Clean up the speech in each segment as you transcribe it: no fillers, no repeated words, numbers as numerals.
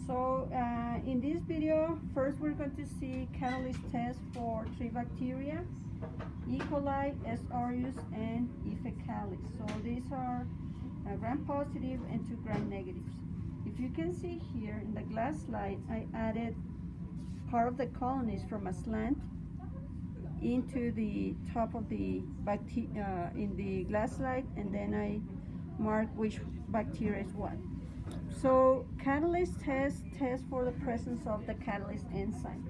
So in this video, first we're going to see catalase test for 3 bacteria, E. coli, S. aureus, and E. fecalis. So these are gram-positive and 2 gram-negatives. If you can see here in the glass slide, I added part of the colonies from a slant into the top of the bacteria in the glass slide, and then I mark which bacteria is what. So catalase test for the presence of the catalase enzyme,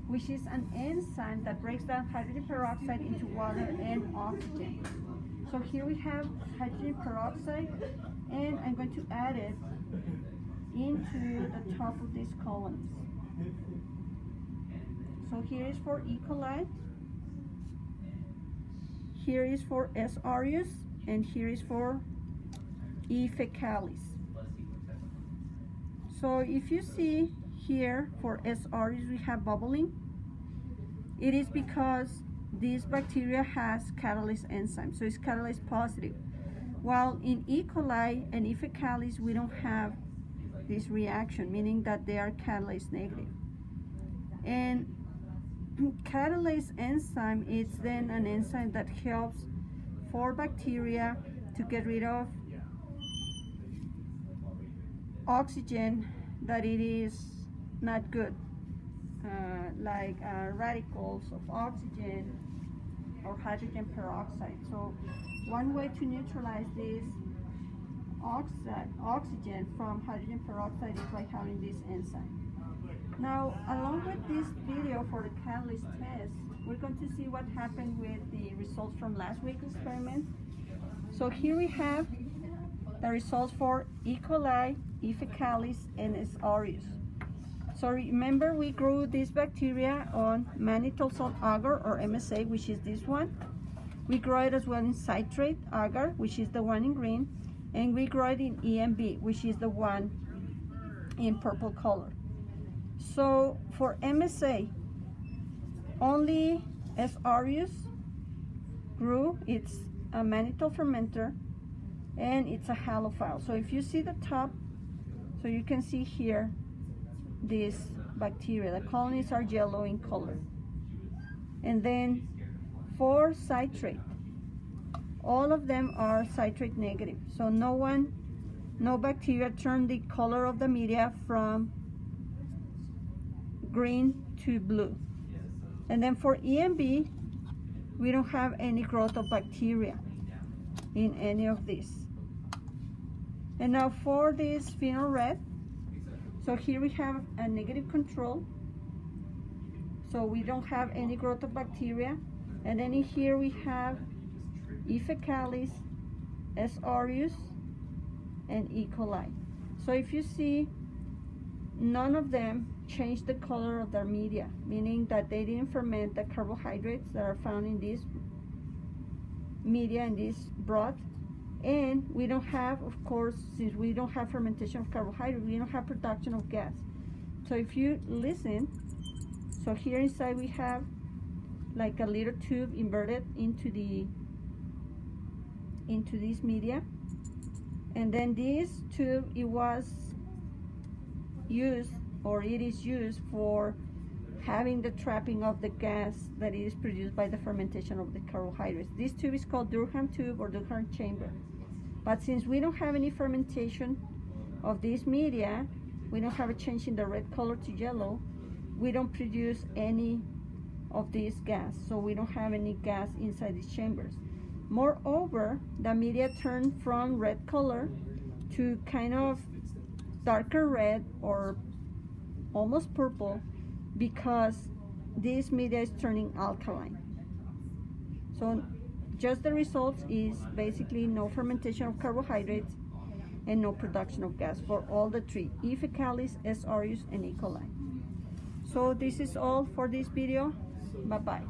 which is an enzyme that breaks down hydrogen peroxide into water and oxygen. So here we have hydrogen peroxide, and I'm going to add it into the top of these columns. So here is for E. coli, here is for S. aureus, and here is for E. fecalis. So if you see here for S. aureus we have bubbling, it is because this bacteria has catalase enzyme, so it's catalase positive. While in E. coli and E. fecalis we don't have this reaction, meaning that they are catalase negative. And catalase enzyme is then an enzyme that helps for bacteria to get rid of oxygen that it is not good, like radicals of oxygen or hydrogen peroxide. So one way to neutralize this oxygen from hydrogen peroxide is by having this enzyme. Now, along with this video for the catalase test, we're going to see what happened with the results from last week's experiment. So here we have the results for E. coli, E. fecalis, and S. aureus. So remember, we grew this bacteria on mannitol salt agar, or MSA, which is this one. We grow it as well in citrate agar, which is the one in green, and we grow it in EMB, which is the one in purple color. So for MSA, only S. aureus grew. It's a mannitol fermenter, and it's a halophile. So if you see the top, so you can see here this bacteria. The colonies are yellow in color. And then for citrate, all of them are citrate negative. So no bacteria turned the color of the media from green to blue. And then for EMB, we don't have any growth of bacteria in any of these. And now for this phenol red, so here we have a negative control, so we don't have any growth of bacteria. And then in here we have E. fecalis, S. aureus, and E. coli. So if you see, none of them changed the color of their media, meaning that they didn't ferment the carbohydrates that are found in this media, in this broth. And we don't have, of course, since we don't have fermentation of carbohydrate, we don't have production of gas. So if you listen, so here inside we have like a little tube inverted into this media, and then this tube, it was used, or it is used for having the trapping of the gas that is produced by the fermentation of the carbohydrates. This tube is called Durham tube or Durham chamber. But since we don't have any fermentation of this media, we don't have a change in the red color to yellow, we don't produce any of this gas. So we don't have any gas inside these chambers. Moreover, the media turned from red color to kind of darker red or almost purple because this media is turning alkaline. So just the results is basically no fermentation of carbohydrates and no production of gas for all the 3, E. fecalis, S. aureus, and E. coli. So this is all for this video. Bye-bye.